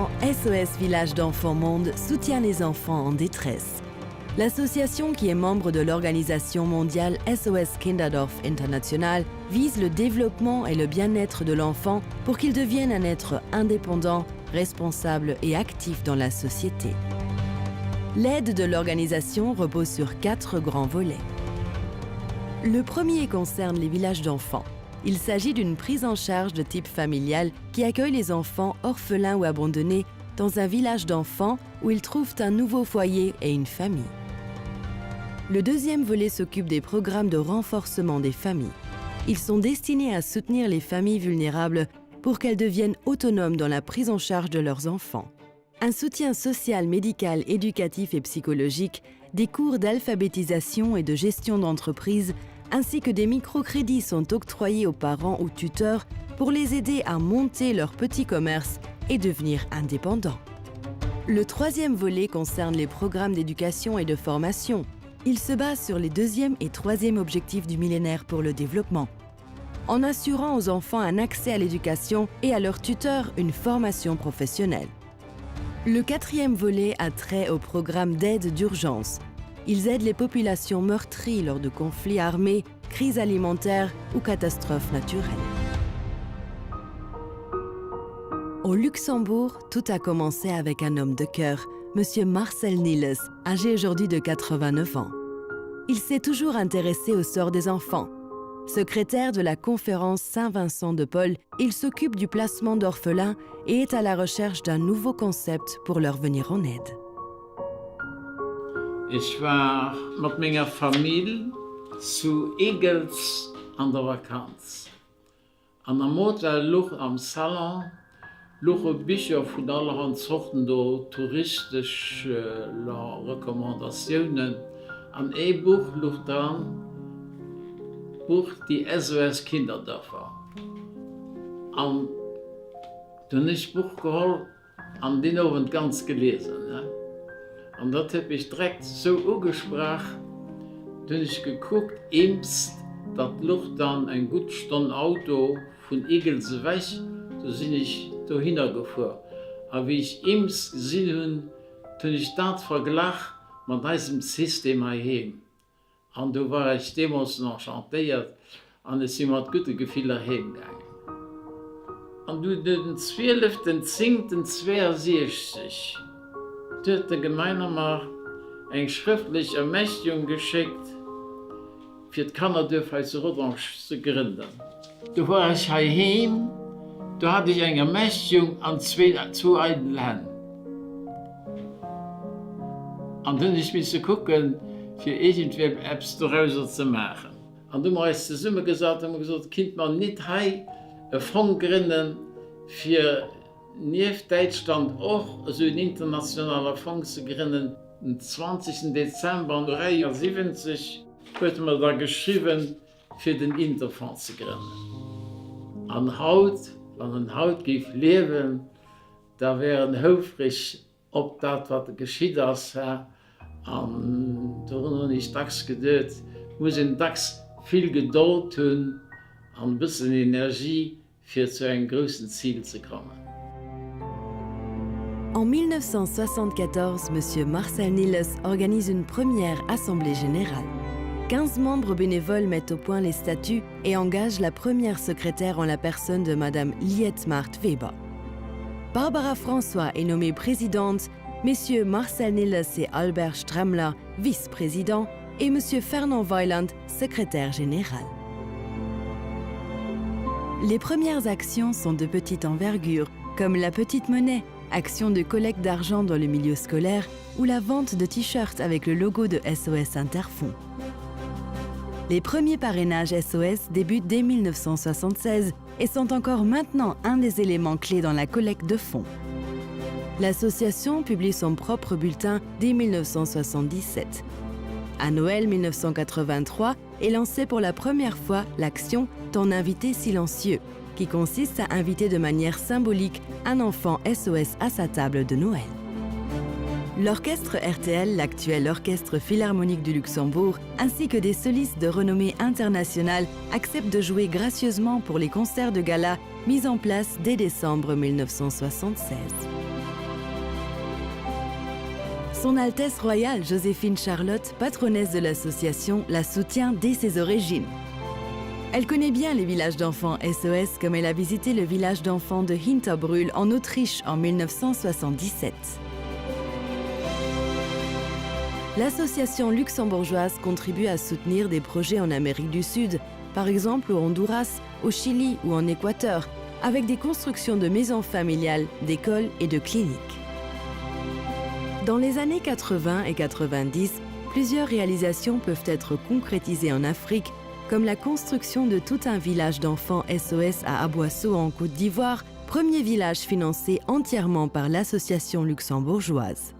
ans, SOS Village d'Enfants Monde soutient les enfants en détresse. L'association, qui est membre de l'organisation mondiale SOS Kinderdorf International, vise le développement et le bien-être de l'enfant pour qu'il devienne un être indépendant, responsable et actif dans la société. L'aide de l'organisation repose sur 4 grands volets. Le premier concerne les villages d'enfants. Il s'agit d'une prise en charge de type familial qui accueille les enfants orphelins ou abandonnés dans un village d'enfants où ils trouvent un nouveau foyer et une famille. Le deuxième volet s'occupe des programmes de renforcement des familles. Ils sont destinés à soutenir les familles vulnérables pour qu'elles deviennent autonomes dans la prise en charge de leurs enfants. Un soutien social, médical, éducatif et psychologique, des cours d'alphabétisation et de gestion d'entreprise, ainsi que des microcrédits sont octroyés aux parents ou tuteurs pour les aider à monter leur petit commerce et devenir indépendants. Le troisième volet concerne les programmes d'éducation et de formation. Il se base sur les deuxième et troisième objectifs du millénaire pour le développement, en assurant aux enfants un accès à l'éducation et à leurs tuteurs une formation professionnelle. Le quatrième volet a trait au programme d'aide d'urgence. Ils aident les populations meurtries lors de conflits armés, crises alimentaires ou catastrophes naturelles. Au Luxembourg, tout a commencé avec un homme de cœur, M. Marcel Niels, âgé aujourd'hui de 89 ans. Il s'est toujours intéressé au sort des enfants. Secrétaire de la conférence Saint-Vincent de Paul, il s'occupe du placement d'orphelins et est à la recherche d'un nouveau concept pour leur venir en aide. Ich war mit meiner Familie zu Egels an der Vakanz. An der Motor luch am Salon, luche Bücher von allerhand Sorten do touristische Rekommandationen. An E-Buch luch dran, Buch die SOS Kinderdörfer. An dann ist Buch geholt, an den Abend ganz gelesen. Ne? Und das habe ich direkt so angesprochen, dass ich geguckt, eins, das Luft dann ein gut Stunde Auto von Egels weg, da bin ich da hingefahren. Aber wie ich eins gesehen habe, habe ich das verglichen mit diesem System hier. Und da war ich damals noch enchantiert und es ist mit guten Gefühlen heimgegangen. Und den 12.10.62 hat der Gemeinderat eine schriftliche Ermächtigung geschickt, für die Kinderdörfer als Revanche zu gründen. Da war ich heim, da hatte ich eine Ermächtigung an zwei alten Ländern. Und dann ich musste gucken, für irgendwie etwas daraus zu machen. Und dann haben wir zusammen gesagt, Kind man nicht einen Fonds gründen für neben Deutschland auch so ein internationaler Fonds zu gründen. Am 20. Dezember 1973 hat man da geschrieben, für den Interfonds zu gründen. An Haut, wenn ein Haut gibt leben, da wären hilfreich, ob das, was geschieht ist. Und da habe ich dax gedacht, muss in dax viel Geduld tun und ein bisschen Energie, für zu einem großen Ziel zu kommen. En 1974, M. Marcel Niels organise une première assemblée générale. 15 membres bénévoles mettent au point les statuts et engagent la première secrétaire en la personne de Mme Lietmart Weber. Barbara François est nommée présidente, Messieurs Marcel Niels et Albert Stremmler, vice-présidents, et M. Fernand Weiland, secrétaire général. Les premières actions sont de petite envergure, comme la petite monnaie, action de collecte d'argent dans le milieu scolaire, ou la vente de t-shirts avec le logo de SOS Interfonds. Les premiers parrainages SOS débutent dès 1976 et sont encore maintenant un des éléments clés dans la collecte de fonds. L'association publie son propre bulletin dès 1977. À Noël 1983 est lancée pour la première fois l'action « Ton invité silencieux » qui consiste à inviter de manière symbolique un enfant SOS à sa table de Noël. L'orchestre RTL, l'actuel Orchestre Philharmonique du Luxembourg, ainsi que des solistes de renommée internationale acceptent de jouer gracieusement pour les concerts de gala mis en place dès décembre 1976. Son Altesse royale Joséphine Charlotte, patronesse de l'association, la soutient dès ses origines. Elle connaît bien les villages d'enfants SOS comme elle a visité le village d'enfants de Hinterbrühl en Autriche en 1977. L'association luxembourgeoise contribue à soutenir des projets en Amérique du Sud, par exemple au Honduras, au Chili ou en Équateur, avec des constructions de maisons familiales, d'écoles et de cliniques. Dans les années 80 et 90, plusieurs réalisations peuvent être concrétisées en Afrique, comme la construction de tout un village d'enfants SOS à Aboisseau en Côte d'Ivoire, premier village financé entièrement par l'association luxembourgeoise.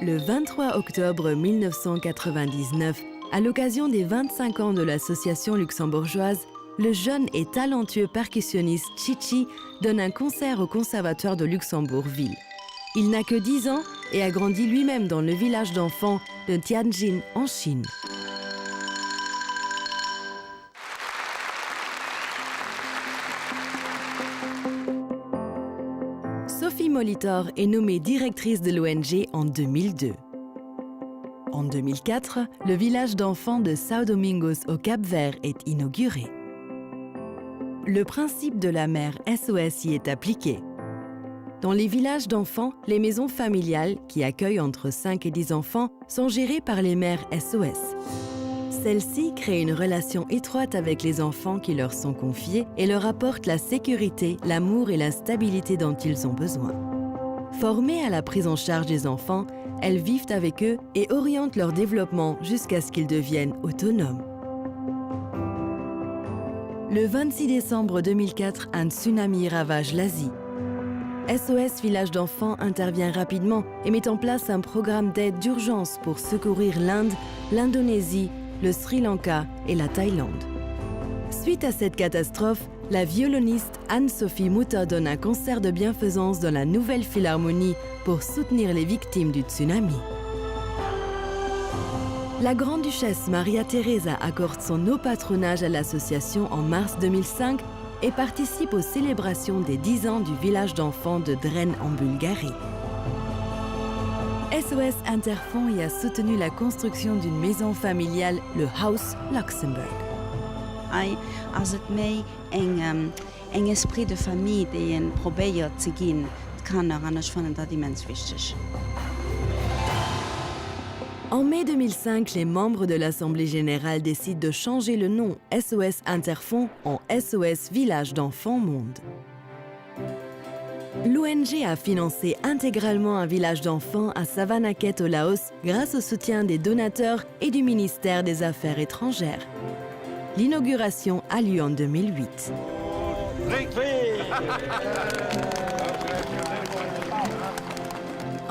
Le 23 octobre 1999, à l'occasion des 25 ans de l'association luxembourgeoise, le jeune et talentueux percussionniste Chichi donne un concert au Conservatoire de Luxembourg-Ville. Il n'a que 10 ans et a grandi lui-même dans le village d'enfants de Tianjin, en Chine. Sophie Molitor est nommée directrice de l'ONG en 2002. En 2004, le village d'enfants de São Domingos au Cap-Vert est inauguré. Le principe de la mère SOS y est appliqué. Dans les villages d'enfants, les maisons familiales, qui accueillent entre 5 et 10 enfants, sont gérées par les mères SOS. Celles-ci créent une relation étroite avec les enfants qui leur sont confiés et leur apportent la sécurité, l'amour et la stabilité dont ils ont besoin. Formées à la prise en charge des enfants, elles vivent avec eux et orientent leur développement jusqu'à ce qu'ils deviennent autonomes. Le 26 décembre 2004, un tsunami ravage l'Asie. SOS Village d'enfants intervient rapidement et met en place un programme d'aide d'urgence pour secourir l'Inde, l'Indonésie, le Sri Lanka et la Thaïlande. Suite à cette catastrophe, la violoniste Anne-Sophie Mutter donne un concert de bienfaisance dans la Nouvelle Philharmonie pour soutenir les victimes du tsunami. La grande-duchesse Maria Teresa accorde son haut patronage à l'association en mars 2005 et participe aux célébrations des 10 ans du village d'enfants de Dren en Bulgarie. SOS Interfonds y a soutenu la construction d'une maison familiale, le Haus Luxemburg. Als het mij een esprit de famille die een probeert te gaan, kan er anders van dat immens wichtig. En mai 2005, les membres de l'Assemblée générale décident de changer le nom SOS Interfonds en SOS Village d'enfants Monde. L'ONG a financé intégralement un village d'enfants à Savannakhet au Laos grâce au soutien des donateurs et du ministère des Affaires étrangères. L'inauguration a lieu en 2008.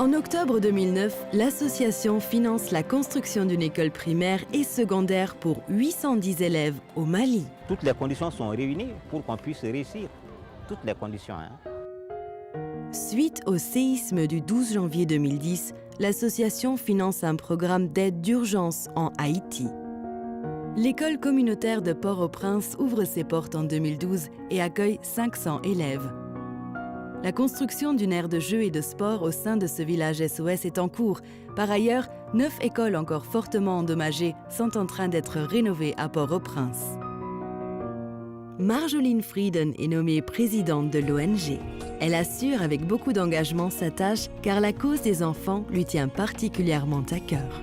En octobre 2009, l'association finance la construction d'une école primaire et secondaire pour 810 élèves au Mali. Toutes les conditions sont réunies pour qu'on puisse réussir. Toutes les conditions. Suite au séisme du 12 janvier 2010, l'association finance un programme d'aide d'urgence en Haïti. L'école communautaire de Port-au-Prince ouvre ses portes en 2012 et accueille 500 élèves. La construction d'une aire de jeux et de sport au sein de ce village SOS est en cours. Par ailleurs, 9 écoles encore fortement endommagées sont en train d'être rénovées à Port-au-Prince. Marjolaine Frieden est nommée présidente de l'ONG. Elle assure avec beaucoup d'engagement sa tâche car la cause des enfants lui tient particulièrement à cœur.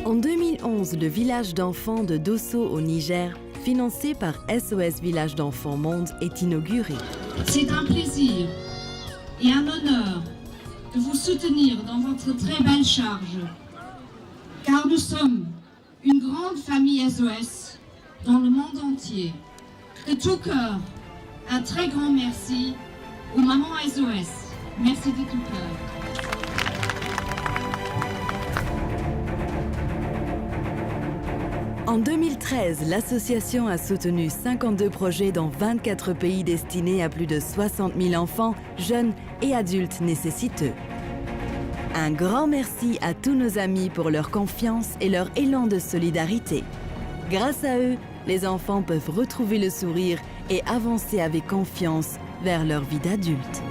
En 2011, le village d'enfants de Dosso au Niger, financé par SOS Village d'enfants Monde, est inauguré. C'est un plaisir et un honneur de vous soutenir dans votre très belle charge, car nous sommes une grande famille SOS dans le monde entier. De tout cœur, un très grand merci aux mamans SOS. Merci de tout cœur. En 2013, l'association a soutenu 52 projets dans 24 pays destinés à plus de 60 000 enfants, jeunes et adultes nécessiteux. Un grand merci à tous nos amis pour leur confiance et leur élan de solidarité. Grâce à eux, les enfants peuvent retrouver le sourire et avancer avec confiance vers leur vie d'adulte.